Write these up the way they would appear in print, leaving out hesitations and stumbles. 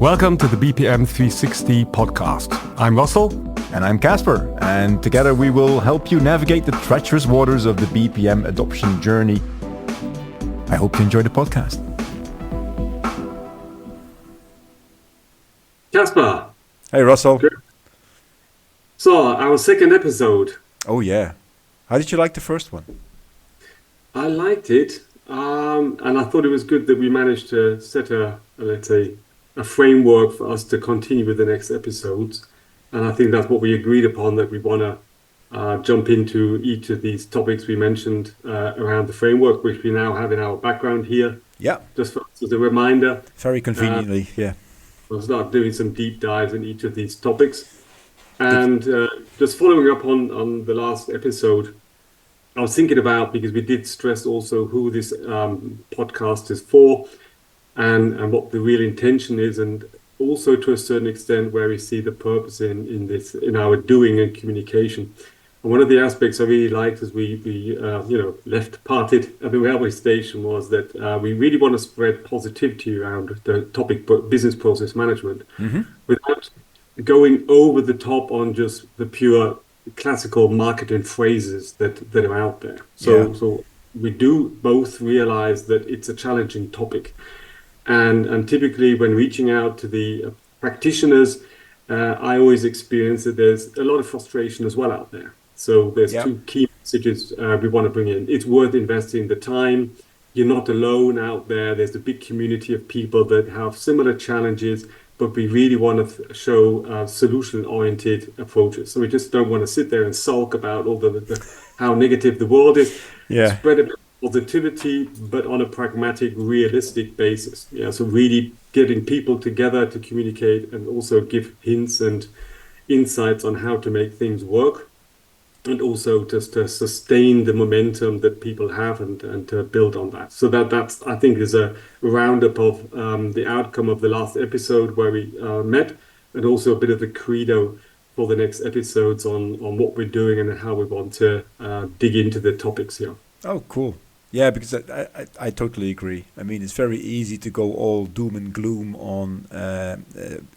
Welcome to the BPM360 podcast. I'm Russell. And I'm Casper. And together we will help you navigate the treacherous waters of the BPM adoption journey. I hope you enjoy the podcast. Casper. Hey, Russell. Good. So, our second episode. Oh, yeah. How did you like the first one? I liked it. And I thought it was good that we managed to set a framework for us to continue with the next episodes. And I think that's what we agreed upon, that we want to jump into each of these topics we mentioned around the framework, which we now have in our background here. Yeah. Just as a reminder. Very conveniently, yeah. We'll start doing some deep dives in each of these topics. And just following up on the last episode, I was thinking about, because we did stress also who this podcast is for and what the real intention is, and also to a certain extent where we see the purpose in our doing and communication. And one of the aspects I really liked as we parted at the railway station was that we really want to spread positivity around the topic business process management without going over the top on just the pure classical marketing phrases that are out there. So we do both realize that it's a challenging topic. And typically when reaching out to the practitioners, I always experience that there's a lot of frustration as well out there. So there's two key messages we want to bring in. It's worth investing the time. You're not alone out there. There's a big community of people that have similar challenges, but we really want to show solution-oriented approaches. So we just don't want to sit there and sulk about all the how negative the world is. Yeah. Spread a bit of positivity, but on a pragmatic, realistic basis. Yeah. So really getting people together to communicate and also give hints and insights on how to make things work, and also just to sustain the momentum that people have and to build on that. So that's I think is a roundup of the outcome of the last episode where we met, and also a bit of the credo for the next episodes on what we're doing and how we want to dig into the topics here. Oh, cool. Yeah, because I totally agree. I mean, it's very easy to go all doom and gloom on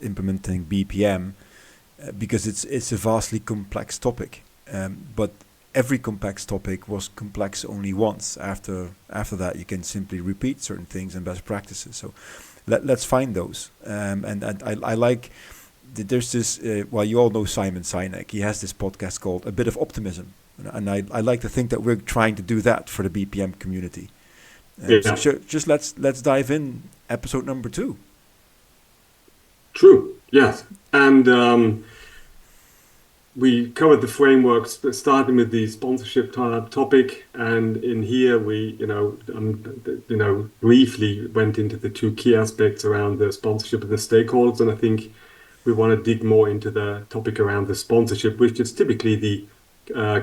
implementing BPM because it's a vastly complex topic. But every complex topic was complex only once. After that, you can simply repeat certain things and best practices. So let's find those. And I like that there's this, you all know Simon Sinek. He has this podcast called A Bit of Optimism. And I like to think that we're trying to do that for the BPM community. So just let's dive in episode number 2. True, yes. And we covered the framework, starting with the sponsorship topic, and in here we, briefly went into the two key aspects around the sponsorship of the stakeholders, and I think we want to dig more into the topic around the sponsorship, which is typically the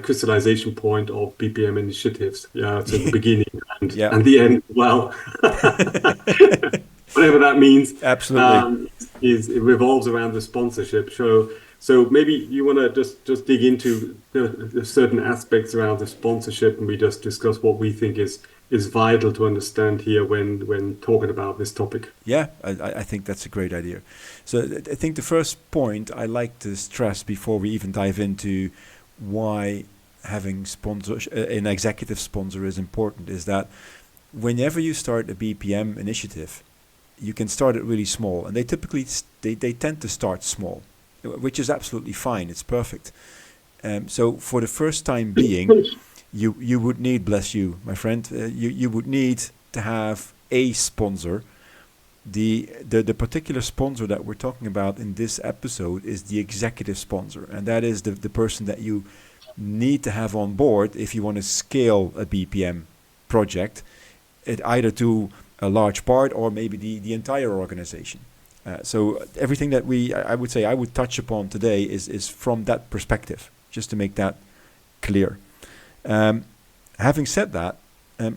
crystallization point of BPM initiatives. Yeah, it's at the beginning and the end. Well, whatever that means. Absolutely, it revolves around the sponsorship. So maybe you want to just dig into the certain aspects around the sponsorship, and we just discuss what we think is vital to understand here when talking about this topic. Yeah, I think that's a great idea. So I think the first point I like to stress before we even dive into why having an executive sponsor is important is that whenever you start a BPM initiative, you can start it really small, and they typically they tend to start small, which is absolutely fine. It's perfect. So for the first time being, you would need, bless you, my friend, you would need to have a sponsor. The particular sponsor that we're talking about in this episode is the executive sponsor, and that is the person that you need to have on board if you want to scale a BPM project, either to a large part or maybe the entire organization. So everything that I would touch upon today is from that perspective, just to make that clear. Having said that,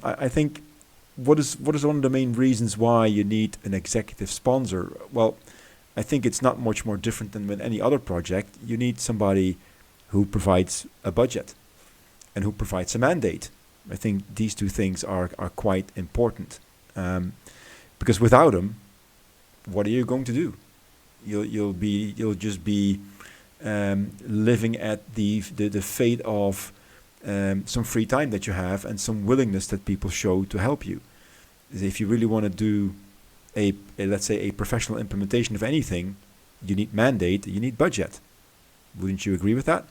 I think what is one of the main reasons why you need an executive sponsor? Well, I think it's not much more different than with any other project. You need somebody who provides a budget and who provides a mandate. I think these two things are quite important, because without them, what are you going to do? You'll just be living at the fate of some free time that you have and some willingness that people show to help you. If you really want to do let's say a professional implementation of anything, you need mandate, you need budget. Wouldn't you agree with that?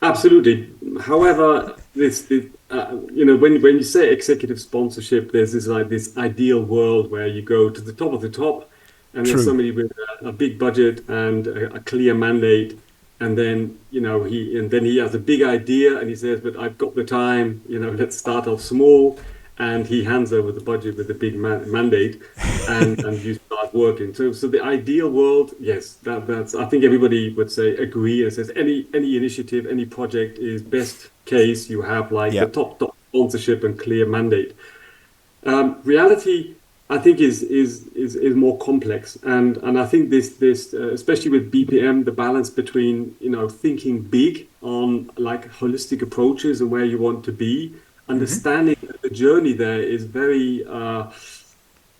Absolutely. However, when you say executive sponsorship, there's this ideal world where you go to the top of the top, and there's somebody with a big budget and a clear mandate, and then he has a big idea and he says, "But I've got the time. Let's start off small." And he hands over the budget with a big mandate, and you start working. So the ideal world, yes, that's. I think everybody would say agree. It says any initiative, any project is best case. You have the top sponsorship and clear mandate. Reality, I think, is more complex, and I think this especially with BPM, the balance between thinking big on holistic approaches and where you want to be. Understanding the journey there is very,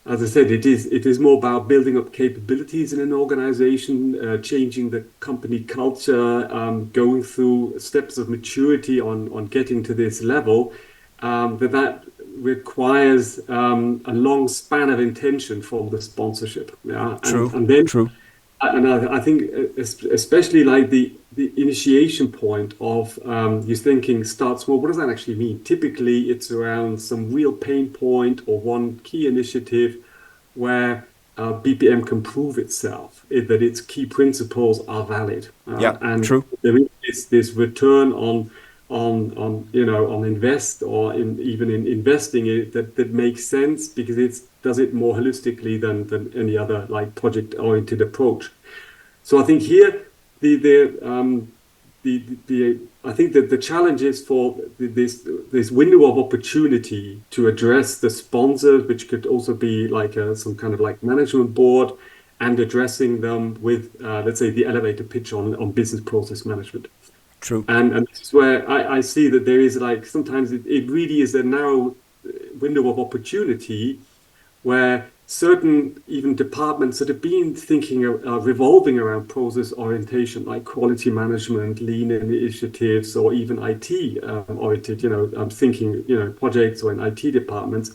as I said, it is more about building up capabilities in an organization, changing the company culture, going through steps of maturity on getting to this level. That requires a long span of intention from the sponsorship. Yeah, and then true. And I think especially the initiation point of you thinking start small. What does that actually mean? Typically, it's around some real pain point or one key initiative where BPM can prove itself, that its key principles are valid. And true. There is this return on invest or even in investing it that makes sense because it does it more holistically than any other project oriented approach. So I think here I think that the challenge is for this window of opportunity to address the sponsors, which could also be some kind of management board, and addressing them with let's say the elevator pitch on business process management. True. And this is where I see that there is sometimes it really is a narrow window of opportunity where certain even departments that have been thinking revolving around process orientation, like quality management, lean initiatives, or even IT oriented, I'm thinking, projects or in IT departments,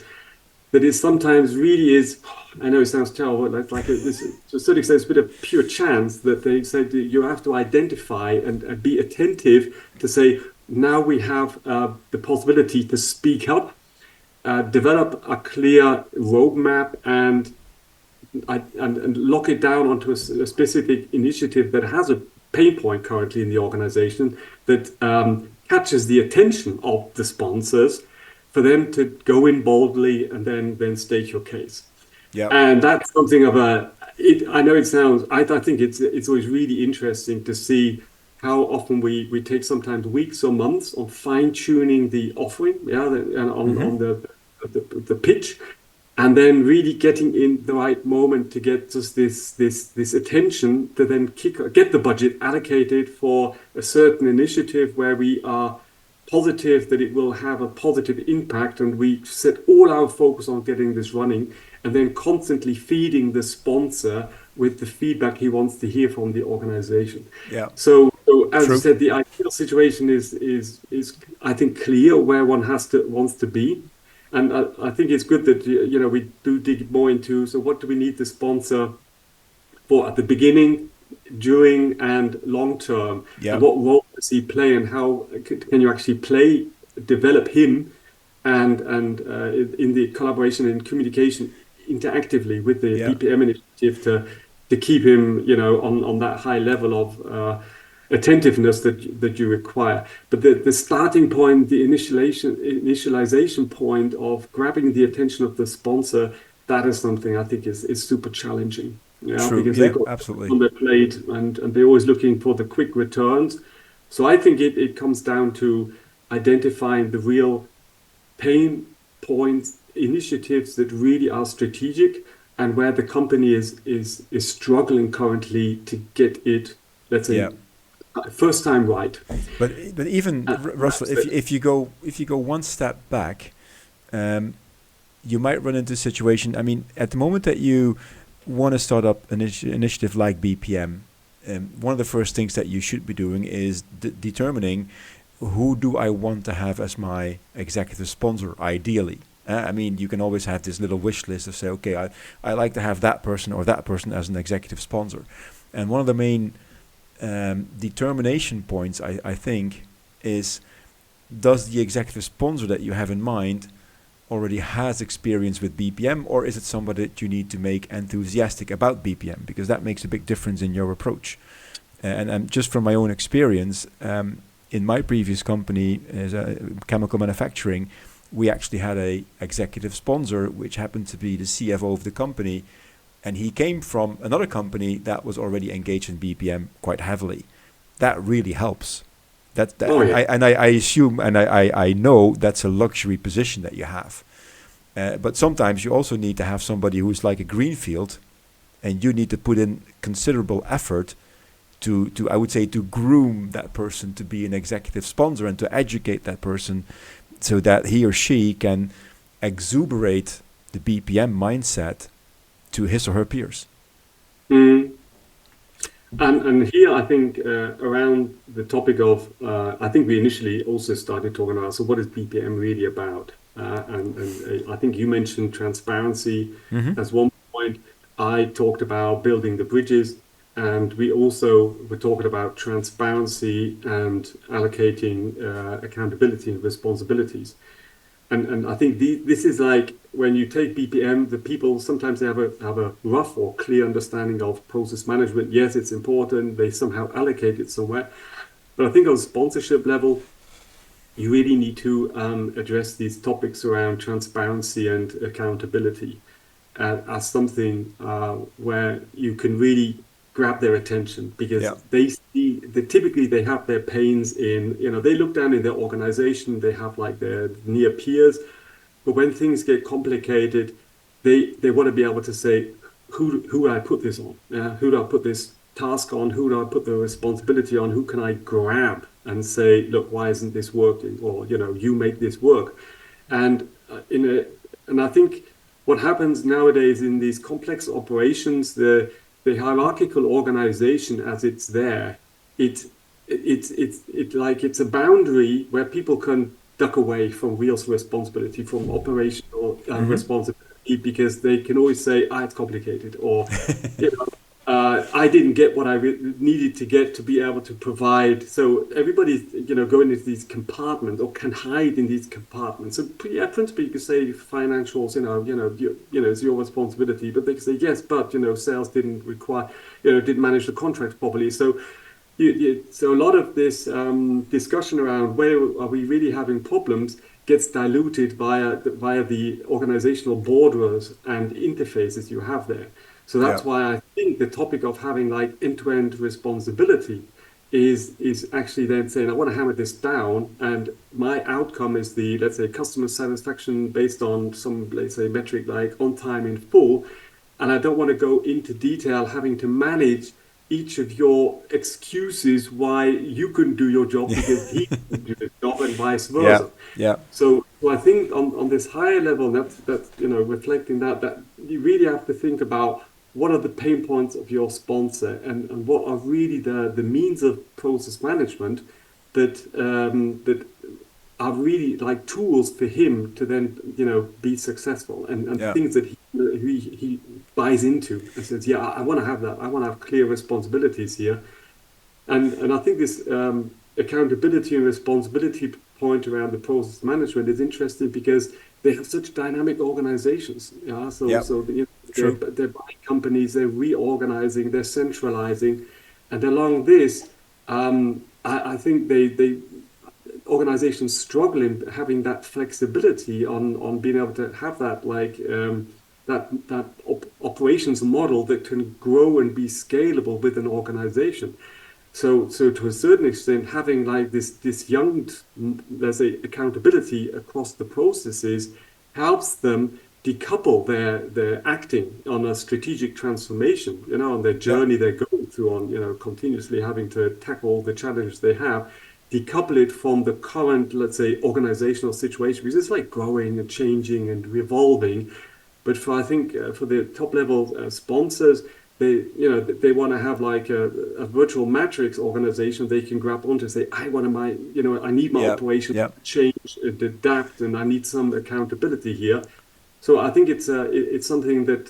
that is sometimes really is, I know it sounds terrible, but to a certain extent, it's a bit of pure chance that they say that you have to identify and be attentive to say, now we have the possibility to speak up, develop a clear roadmap and lock it down onto a specific initiative that has a pain point currently in the organization that catches the attention of the sponsors, for them to go in boldly and then state your case. Yeah, and that's something of I know it sounds. I think it's always really interesting to see how often we take sometimes weeks or months on fine tuning the offering, on the pitch, and then really getting in the right moment to get just this attention to then get the budget allocated for a certain initiative where we are positive that it will have a positive impact, and we set all our focus on getting this running, and then constantly feeding the sponsor with the feedback he wants to hear from the organization. Yeah. So as I said, the ideal situation is I think clear where one wants to be, and I think it's good that we do dig more into, so what do we need the sponsor for at the beginning, during, and long term, and what role does he play, and how can you actually develop him, and in the collaboration and communication interactively with the BPM initiative to keep him on that high level of attentiveness that you require. But the starting point, the initialization point of grabbing the attention of the sponsor, that is something I think is super challenging. Because they've got absolutely on their plate, and they're always looking for the quick returns. So I think it comes down to identifying the real pain points, initiatives that really are strategic, and where the company is struggling currently to get it, let's say, first time right. But even Russell, if you go one step back, you might run into a situation. I mean, at the moment that you want to start up an initiative like BPM, one of the first things that you should be doing is determining who do I want to have as my executive sponsor, ideally. I mean, you can always have this little wish list of say, okay, I like to have that person or that person as an executive sponsor. And one of the main determination points, I think, is does the executive sponsor that you have in mind already has experience with BPM, or is it somebody that you need to make enthusiastic about BPM? Because that makes a big difference in your approach. And just from my own experience, in my previous company as a chemical manufacturing, we actually had a executive sponsor, which happened to be the CFO of the company, and he came from another company that was already engaged in BPM quite heavily. That really helps. I assume and I know that's a luxury position that you have. But sometimes you also need to have somebody who's like a greenfield, and you need to put in considerable effort to I would say to groom that person to be an executive sponsor and to educate that person so that he or she can exuberate the BPM mindset to his or her peers. Mm. And here I think around the topic of, I think we initially also started talking about, so what is BPM really about? And I think you mentioned transparency as one point. I talked about building the bridges, and we also were talking about transparency and allocating accountability and responsibilities. And I think this is like when you take BPM, the people sometimes they have a rough or clear understanding of process management. Yes, it's important. They somehow allocate it somewhere. But I think on sponsorship level, you really need to address these topics around transparency and accountability as something where you can really grab their attention, because they see that typically they have their pains in, they look down in their organization, they have like their near peers, but when things get complicated, they want to be able to say, who do I put this on? Who do I put this task on? Who do I put the responsibility on? Who can I grab and say, look, why isn't this working? Or, you make this work. And and I think what happens nowadays in these complex operations, the hierarchical organization as it's there, it's a boundary where people can duck away from real responsibility, from operational responsibility, because they can always say, it's complicated, or I didn't get what I needed to get to be able to provide. So everybody's going into these compartments, or can hide in these compartments. So principally you could say financials, it's your responsibility, but they can say yes, but sales didn't didn't manage the contract properly. So so a lot of this discussion around where are we really having problems gets diluted via the organizational borders and interfaces you have there. So that's why I think the topic of having like end-to-end responsibility is actually then saying, I want to hammer this down, and my outcome is the, let's say, customer satisfaction based on some, let's say, metric like on time in full. And I don't want to go into detail having to manage each of your excuses why you couldn't do your job because he couldn't do his job, and vice versa. So I think on this higher level, that's reflecting that you really have to think about what are the pain points of your sponsor, and what are really the means of process management that are really like tools for him to then be successful, and things that he buys into and says, I want to have that. I want to have clear responsibilities here, and I think this accountability and responsibility point around the process management is interesting because they have such dynamic organizations. They're buying companies, they're reorganizing, they're centralizing, and along this, I think they organizations struggle in having that flexibility on being able to have that operations model that can grow and be scalable with an organization. So to a certain extent, having like this young, let's say, accountability across the processes helps them decouple their acting on a strategic transformation, on their journey they're going through, on continuously having to tackle the challenges they have, decouple it from the current, let's say, organizational situation, because it's like growing and changing and revolving. But I think for the top level sponsors, they want to have like a virtual matrix organization they can grab onto, say, I need my operation to change and adapt, and I need some accountability here. So I think it's something that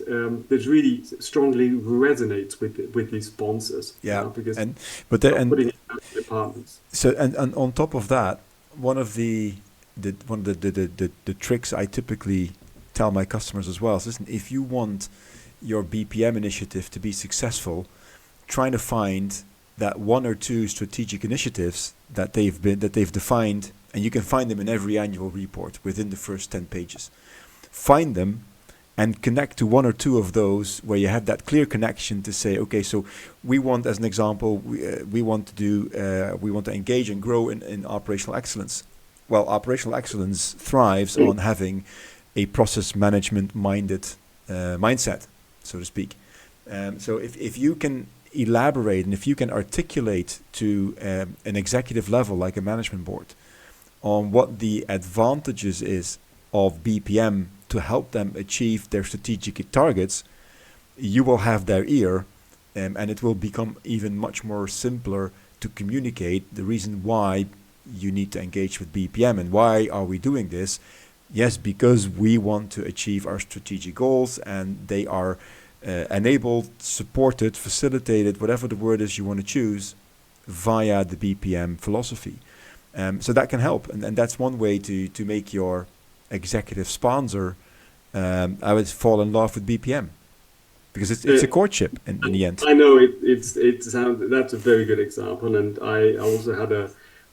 really strongly resonates with these sponsors. Because putting it out to departments. So and on top of that, one of the tricks I typically tell my customers as well is, listen, if you want your BPM initiative to be successful, trying to find that one or two strategic initiatives that they've defined, and you can find them in every annual report within the first 10 pages. Find them and connect to one or two of those where you have that clear connection to say, okay, so we want, as an example, we want to engage and grow in operational excellence. Well, operational excellence thrives on having a process management minded mindset, so to speak. So if you can elaborate and if you can articulate to an executive level like a management board on what the advantages is of BPM to help them achieve their strategic targets, you will have their ear, and it will become even much more simpler to communicate the reason why you need to engage with BPM and why are we doing this. Yes, because we want to achieve our strategic goals, and they are enabled, supported, facilitated, whatever the word is you want to choose, via the BPM philosophy. So that can help, and that's one way to make your executive sponsor, I would fall in love with BPM, because it's a courtship in the end. I know that's a very good example, and I also had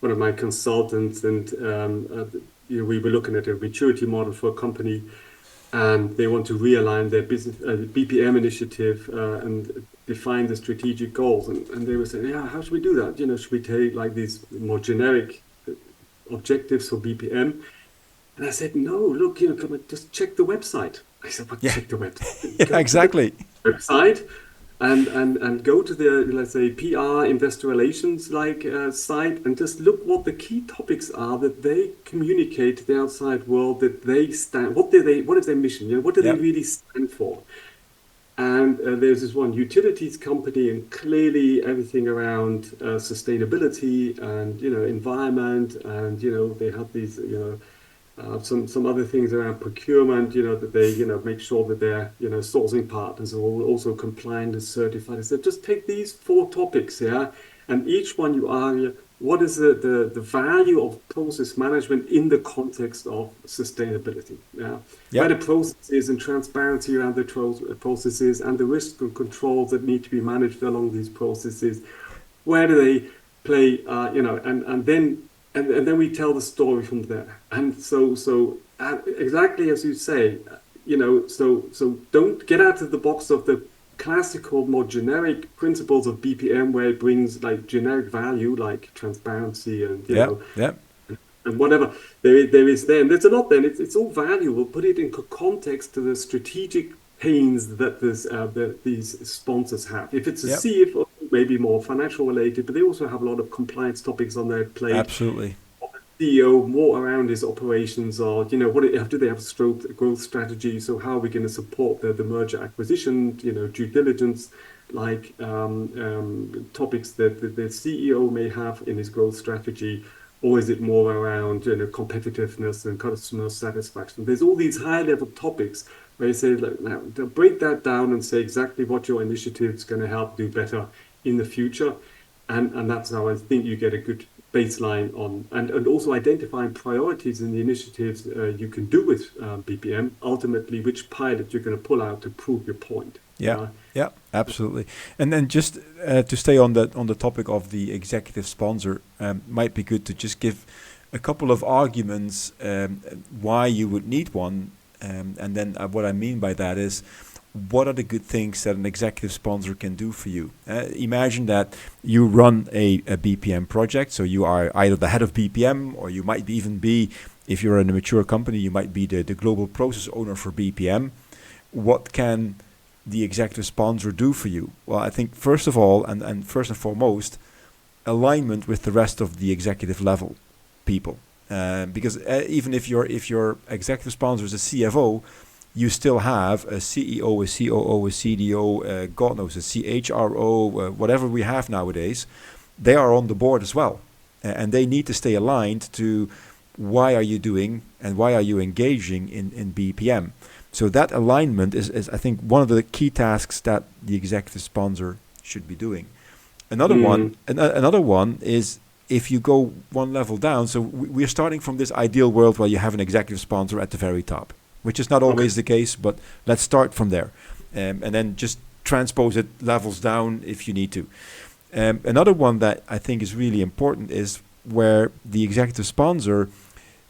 one of my consultants, and we were looking at a maturity model for a company, and they want to realign their business BPM initiative and define the strategic goals, and they were saying, how should we do that? Should we take like these more generic objectives for BPM? And I said, no, look, come on, just check the website. I said, check the website. Exactly. Website and go to the, let's say, PR, investor relations site, and just look what the key topics are that they communicate to the outside world, that they stand. What is their mission? What do they really stand for? And there's this one utilities company, and clearly everything around sustainability and environment, and they have these some other things around procurement, that they make sure that their sourcing partners are also compliant and certified. I said, just take these 4 topics, and each one you argue what is the value of process management in the context of sustainability, where the processes and transparency around the processes and the risk and controls that need to be managed along these processes, where do they play, and then we tell the story from there. And so exactly as you say, so don't get out of the box of the classical, more generic principles of BPM, where it brings like generic value, like transparency and and whatever there is there. And there's a lot then. It's all valuable. Put it in context to the strategic pains that these sponsors have. If it's a CFO, maybe more financial related, but they also have a lot of compliance topics on their plate. Absolutely. CEO more around his operations, or do they have a growth strategy? So how are we going to support the merger acquisition, due diligence, like topics that the CEO may have in his growth strategy, or is it more around competitiveness and customer satisfaction? There's all these high level topics where you say, now break that down and say exactly what your initiative is going to help do better in the future, and that's how I think you get a good baseline on, and also identifying priorities in the initiatives you can do with BPM, ultimately which pilot you're going to pull out to prove your point. Yeah, absolutely. And then just to stay on the topic of the executive sponsor, might be good to just give a couple of arguments why you would need one, and then what I mean by that is, what are the good things that an executive sponsor can do for you? Imagine that you run a BPM project, so you are either the head of BPM, or you might even be, if you're in a mature company, you might be the global process owner for BPM. What can the executive sponsor do for you? Well, I think first of all, and first and foremost, alignment with the rest of the executive level people. Because even if your executive sponsor is a CFO, you still have a CEO, a COO, a CDO, God knows, a CHRO, whatever we have nowadays. They are on the board as well. And they need to stay aligned to why are you doing and why are you engaging in BPM. So that alignment is, I think, one of the key tasks that the executive sponsor should be doing. Another one is if you go one level down. So we're starting from this ideal world where you have an executive sponsor at the very top, which is not always the case, but let's start from there, and then just transpose it levels down if you need to. Another one that I think is really important is where the executive sponsor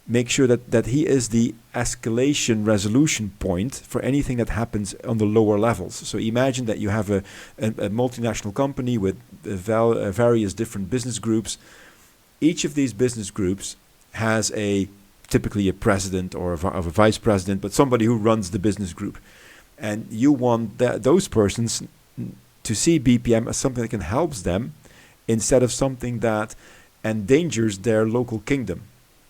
makes sure that he is the escalation resolution point for anything that happens on the lower levels. So imagine that you have a multinational company with various different business groups. Each of these business groups has typically a president or a vice president, but somebody who runs the business group. And you want those persons to see BPM as something that can help them instead of something that endangers their local kingdom.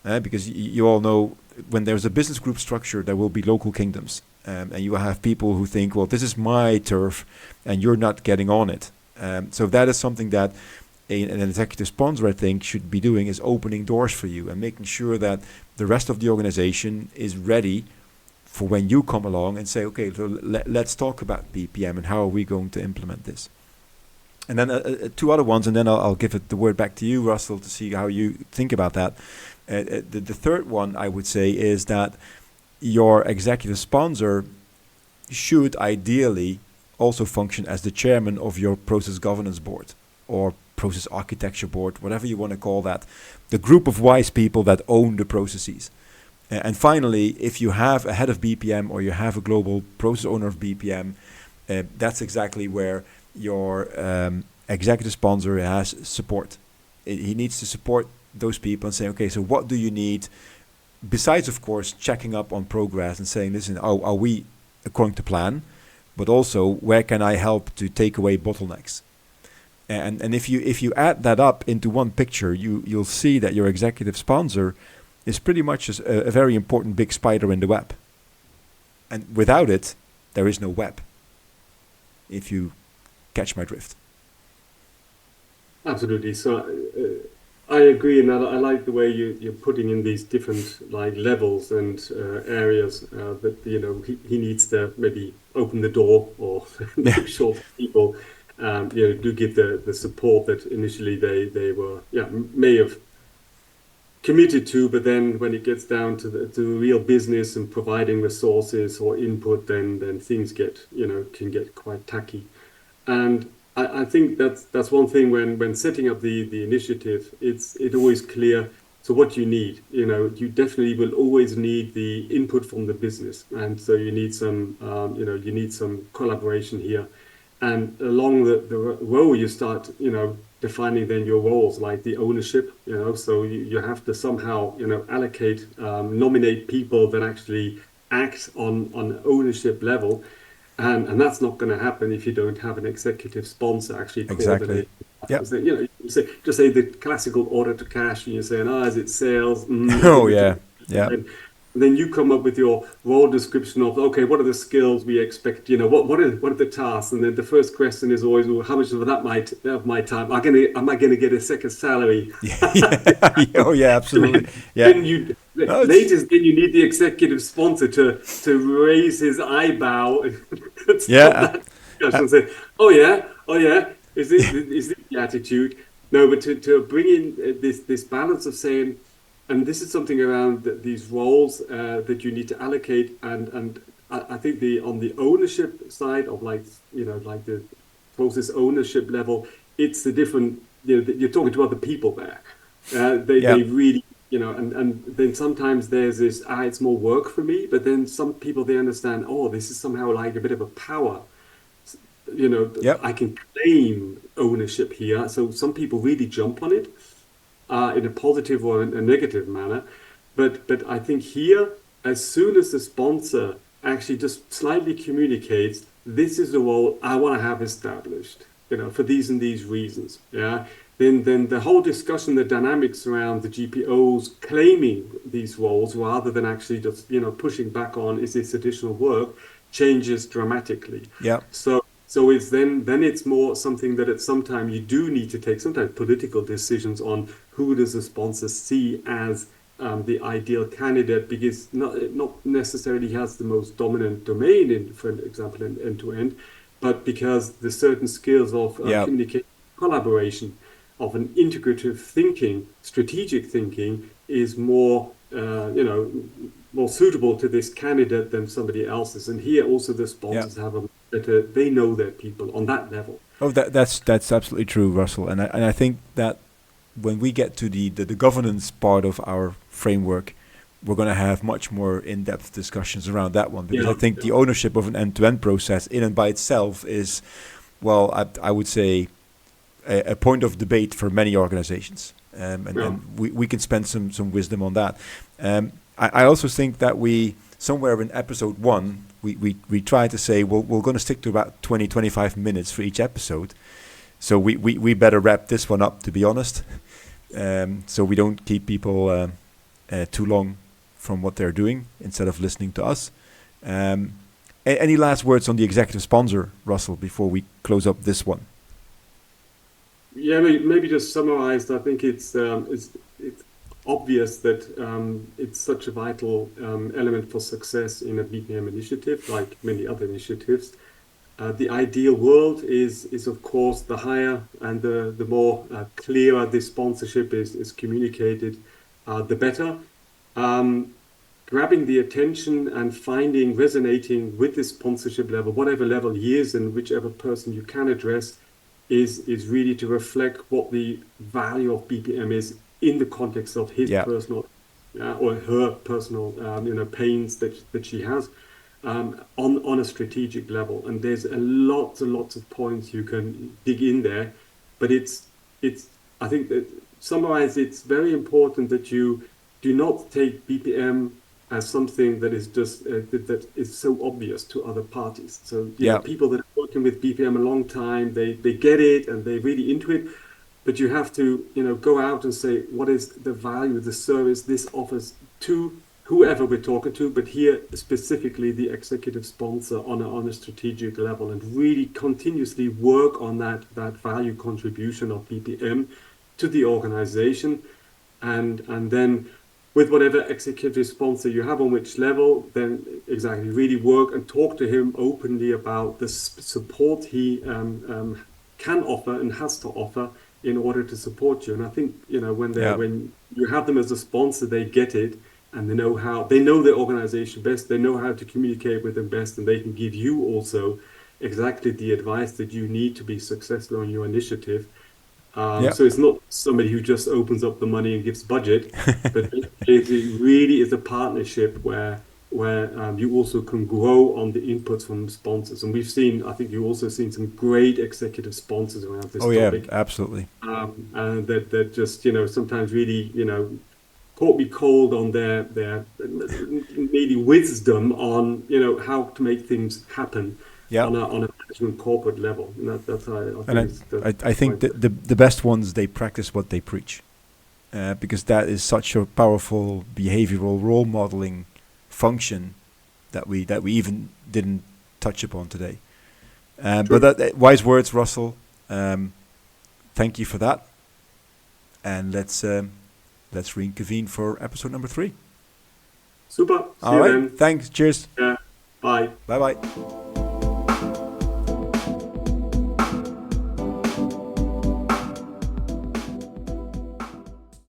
Because you all know when there's a business group structure, there will be local kingdoms. And you will have people who think, well, this is my turf and you're not getting on it. So that is something that an executive sponsor, I think, should be doing, is opening doors for you and making sure that the rest of the organization is ready for when you come along and say, okay, so let's talk about BPM and how are we going to implement this. And then two other ones, and then I'll give the word back to you, Russell, to see how you think about that. The third one, I would say, is that your executive sponsor should ideally also function as the chairman of your process governance board or process architecture board, whatever you want to call that, the group of wise people that own the processes. And finally, if you have a head of BPM or you have a global process owner of BPM, that's exactly where your executive sponsor has support. He needs to support those people and say, okay, so what do you need? Besides, of course, checking up on progress and saying, listen, are we according to plan? But also, where can I help to take away bottlenecks? And if you add that up into one picture, you'll see that your executive sponsor is pretty much a very important big spider in the web. And without it, there is no web, if you catch my drift. Absolutely. So I agree, and I like the way you're putting in these different levels and areas that he needs to maybe open the door or make sure people do give the support that initially they were may have committed to, but then when it gets down to the real business and providing resources or input, then things can get quite tacky. And I think that's one thing when setting up the initiative, it's always clear. So what you need, you definitely will always need the input from the business, and so you need some collaboration here. And along the row, you start defining then your roles, like the ownership. So you have to somehow allocate, nominate people that actually act on ownership level. And that's not going to happen if you don't have an executive sponsor actually coordinate. Yep. So, you just say the classical order to cash, and you're saying, is it sales? Oh yeah, yeah. And then you come up with your role description of, okay, what are the skills we expect? What are the tasks? And then the first question is always, well, how much of my time? Am I gonna get a second salary? Oh yeah, absolutely. Yeah. Then latest, then you need the executive sponsor to raise his eyebrow and stop that discussion and say, oh yeah, is this the attitude? No, but to bring in this balance of saying, and this is something around these roles that you need to allocate, and I think on the ownership side of the process ownership level, it's the different. You're talking to other people there. They really, and then sometimes there's this. It's more work for me, but then some people they understand. Oh, this is somehow like a bit of a power. I can claim ownership here. So some people really jump on it. In a positive or a negative manner, but I think here, as soon as the sponsor actually just slightly communicates, this is the role I want to have established, for these and these reasons, then the whole discussion, the dynamics around the GPOs claiming these roles rather than actually just pushing back on is this additional work changes dramatically. Yeah. So it's then it's more something that at some time you do need to take sometimes political decisions on who does the sponsor see as the ideal candidate, because not necessarily has the most dominant domain in, for example, in end-to-end, but because the certain skills of communication, collaboration, of an integrative thinking, strategic thinking is more more suitable to this candidate than somebody else's. And here also the sponsors have a better, they know their people on that level. Oh, that's absolutely true, Russell. And I think that when we get to the governance part of our framework, we're going to have much more in-depth discussions around that one, because I think the ownership of an end-to-end process in and by itself is, well, I would say a point of debate for many organizations. And we can spend some wisdom on that. I also think that we, somewhere in episode 1, we try to say, well, we're going to stick to about 20-25 minutes for each episode. So we better wrap this one up, to be honest, so we don't keep people too long from what they're doing instead of listening to us. Any last words on the executive sponsor, Russell, before we close up this one? Yeah, maybe just summarized. I think it's obvious that it's such a vital element for success in a BPM initiative, like many other initiatives. The ideal world is of course the higher and the more clearer this sponsorship is communicated, the better. Grabbing the attention and finding, resonating with this sponsorship level, whatever level he is and whichever person you can address, is really to reflect what the value of BPM is in the context of his personal or her personal pains that she has on a strategic level. And there's lots and lots of points you can dig in there, but it's I think that summarize, it's very important that you do not take BPM as something that is just that is so obvious to other parties. So people that are working with BPM a long time, they get it and they're really into it, but you have to go out and say, what is the value, the service this offers to whoever we're talking to, but here specifically the executive sponsor on a strategic level, and really continuously work on that value contribution of BPM to the organization, and then with whatever executive sponsor you have on which level, then exactly really work and talk to him openly about the support he can offer and has to offer in order to support you. And I think when you have them as a sponsor, they get it, and they know their organization best, they know how to communicate with them best, and they can give you also exactly the advice that you need to be successful on your initiative. So it's not somebody who just opens up the money and gives budget, but it really is a partnership where you also can grow on the inputs from sponsors. And we've seen, I think you've also seen some great executive sponsors around this topic. Yeah, absolutely. And that just, sometimes really, caught me cold on their maybe wisdom on, how to make things happen. On a management corporate level. And that's how I think that the best ones, they practice what they preach, because that is such a powerful behavioral role modeling function that we even didn't touch upon today. But wise words, Russell. Thank you for that. And let's reconvene for episode number 3. Super. All right. Thanks. Cheers. Yeah. Bye. Bye.